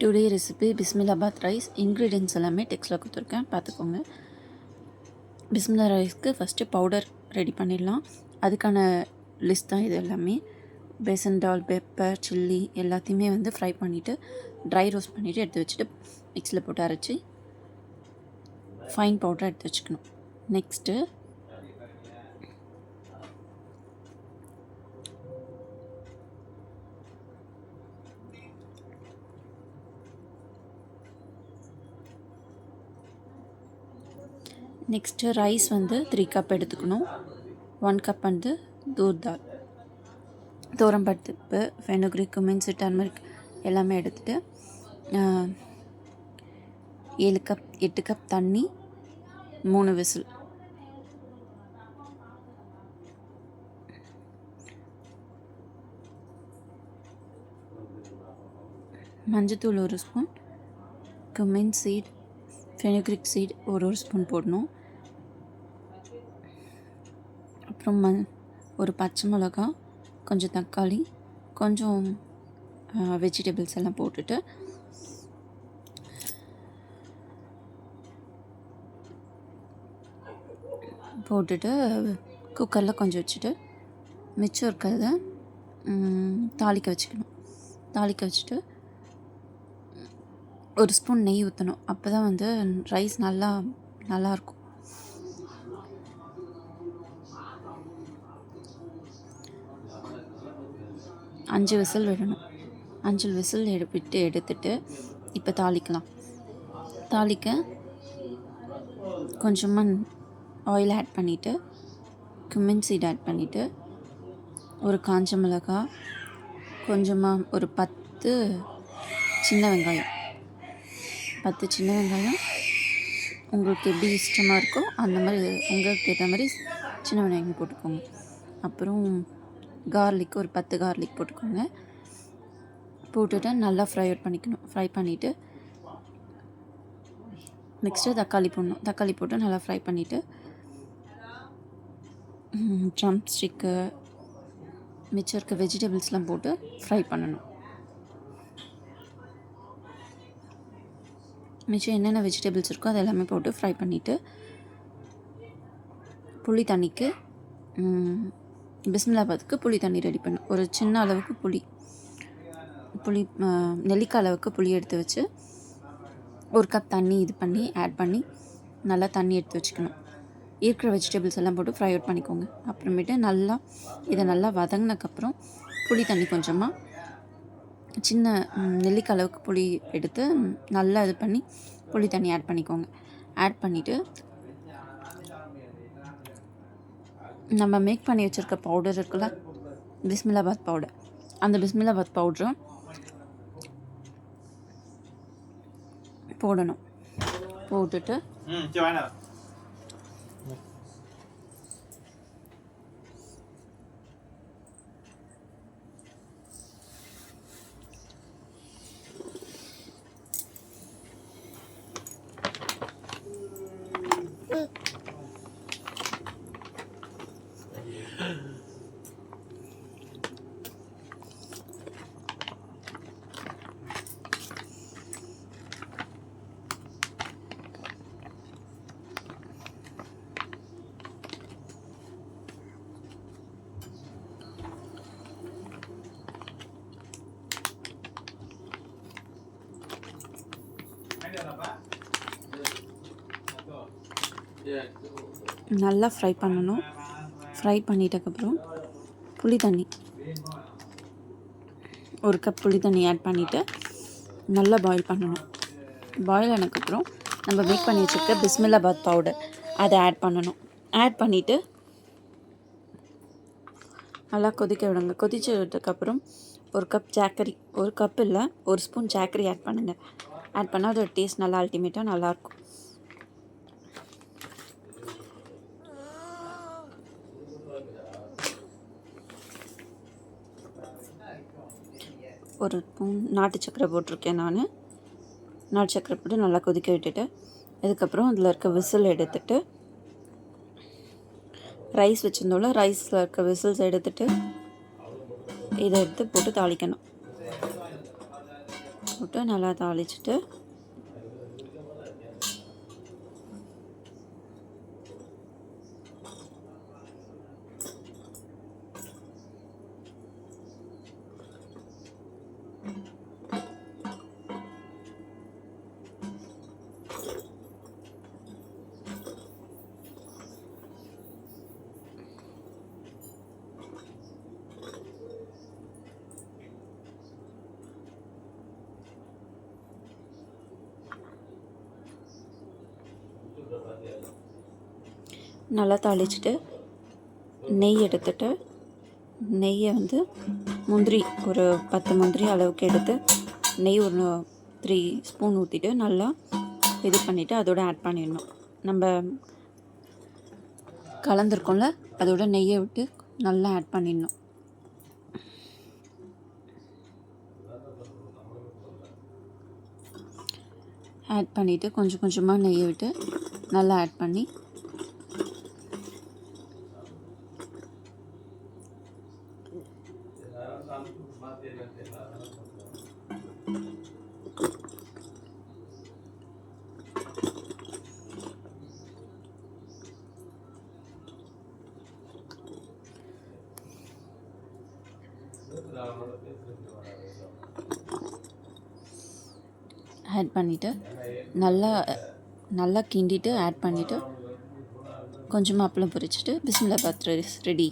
Today recipe பிஸ்மில்லாபாத் rice. Ingredients எல்லாமே டெக்ஸ்ட்டில் கொடுத்துருக்கேன், பார்த்துக்கோங்க. பிஸ்மில்லா ரைஸ்க்கு ஃபஸ்ட்டு பவுடர் ரெடி பண்ணிடலாம். அதுக்கான லிஸ்ட் தான் இது எல்லாமே. பேசன் டால், பெப்பர், சில்லி எல்லாத்தையுமே வந்து ஃப்ரை பண்ணிவிட்டு ட்ரை ரோஸ்ட் பண்ணிவிட்டு எடுத்து வச்சுட்டு மிக்ஸியில் போட்டு அரைச்சி ஃபைன் பவுடர் எடுத்து வச்சுக்கணும். நெக்ஸ்ட்டு ரைஸ் வந்து 3 கப் எடுத்துக்கணும். 1 கப் வந்து தூர் தால், தோரம்பருப்பு, ஃபெனுக்ரிக், குமின்ஸு, டர்மரிக் எல்லாமே எடுத்துகிட்டு 8 கப் தண்ணி, 3 விசில். மஞ்சத்தூள் 1 spoon, cumin seed, fenugreek seed ஒரு ஸ்பூன் போடணும். அப்புறம் ஒரு பச்சை மிளகா, கொஞ்சம் தக்காளி, கொஞ்சம் வெஜிடபிள்ஸ் எல்லாம் போட்டுட்டு குக்கரில் கொஞ்சம் வச்சுட்டு மிச்சம் இருக்கிறத தாளிக்க வச்சுட்டு ஒரு ஸ்பூன் நெய் ஊற்றணும். அப்போ தான் வந்து ரைஸ் நல்லாயிருக்கும். அஞ்சு விசில் விடணும். 5 விசில் எடுத்துட்டு இப்போ தாளிக்க கொஞ்சமாக ஆயில் ஆட் பண்ணிவிட்டு குமின் சீட் ஆட் பண்ணிவிட்டு ஒரு காஞ்ச மிளகாய், கொஞ்சமாக ஒரு 10 சின்ன வெங்காயம் உங்களுக்கு எப்படி இஷ்டமாக இருக்கோ அந்த மாதிரி உங்களுக்கு ஏற்ற மாதிரி சின்ன வெங்காயம் போட்டுக்கோங்க. அப்புறம் கார்லிக் ஒரு 10 கார்லிக் போட்டுட்டு நல்லா ஃப்ரை பண்ணிவிட்டு நெக்ஸ்ட்டு தக்காளி போட்டு நல்லா ஃப்ரை பண்ணிவிட்டு ட்ரம் ஸ்டிக்கு மிச்சம் இருக்க வெஜிடபிள்ஸ்லாம் போட்டு ஃப்ரை பண்ணணும். மிச்சம் என்னென்ன வெஜிடபிள்ஸ் இருக்கோ அது எல்லாமே போட்டு ஃப்ரை பண்ணிவிட்டு புளி தண்ணிக்கு பிஸ்மில்லாபாத்துக்கு புளி தண்ணி ரெடி பண்ணணும். ஒரு சின்ன அளவுக்கு புளி நெல்லிக்காய் அளவுக்கு புளி எடுத்து வச்சு 1 கப் தண்ணி ஆட் பண்ணி நல்லா தண்ணி எடுத்து வச்சுக்கணும். இருக்கிற வெஜிடபிள்ஸ் எல்லாம் போட்டு ஃப்ரை அவுட் பண்ணிக்கோங்க. அப்புறமேட்டு இதை நல்லா வதங்கினதுக்கப்புறம் புளி தண்ணி கொஞ்சமாக சின்ன நெல்லிக்காய் அளவுக்கு புளி எடுத்து நல்லா இது பண்ணி புளி தண்ணி ஆட் பண்ணிக்கோங்க. ஆட் பண்ணிவிட்டு நம்ம மேக் பண்ணி வச்சுருக்க பவுடர் இருக்குல்ல, பிஸ்மில்லாபாத் பவுடர், அந்த பிஸ்மில்லாபாத் பவுடரும் போடணும். போட்டுட்டு நல்லா ஃப்ரை பண்ணணும். ஃப்ரை பண்ணிட்டதுக்கப்புறம் புளி தண்ணி 1 கப் புளி தண்ணி ஆட் பண்ணிவிட்டு நல்லா பாயில் பண்ணணும். பாயில் ஆனதுக்கப்புறம் நம்ம மேக் பண்ணி வச்சுருக்க பிஸ்மில்லாபாத் பவுடர் அதை ஆட் பண்ணணும். ஆட் பண்ணிவிட்டு நல்லா கொதிக்க விடுங்க. கொதிச்சதுக்கப்புறம் 1 கப் ஜாக்கரி, 1 கப் இல்லை 1 ஸ்பூன் ஜாக்கரி ஆட் பண்ணுங்கள். ஆட் பண்ணால் அதோட டேஸ்ட் நல்லா அல்டிமேட்டாக நல்லாயிருக்கும். ஒரு ஸ்பூன் நாட்டு சக்கரை போட்டிருக்கேன். நாட்டு சக்கரை போட்டு நல்லா கொதிக்க விட்டுட்டு அதுக்கப்புறம் அதில் இருக்க விசில் எடுத்துட்டு ரைஸ் வச்சுருந்தோம்ல, ரைஸில் இருக்க விசில்ஸ் எடுத்துட்டு இதை எடுத்து போட்டு தாளிக்கணும். போட்டு நல்லா தாளிச்சிட்டு நல்லா தாளிச்சிட்டு நெய் எடுத்துட்டு நெய்யை வந்து முந்திரி ஒரு 10 முந்திரி அளவுக்கு எடுத்து நெய் ஒரு 3 ஸ்பூன் ஊற்றிட்டு நல்லா இது பண்ணிவிட்டு அதோட ஆட் பண்ணிடணும். நம்ம கலந்துருக்கோம்ல அதோட நெய்யை விட்டு நல்லா ஆட் பண்ணிடணும். ஆட் பண்ணிவிட்டு கொஞ்சம் கொஞ்சமாக நெய்யை விட்டு நல்லா ஆட் பண்ணி ஆட் பண்ணிவிட்டு நல்லா கிண்டிட்டு ஆட் பண்ணிவிட்டு கொஞ்சமாக அப்பளம் பொரிச்சிட்டு பிஸ்மில்லாபாத் ரைஸ் ரெடி.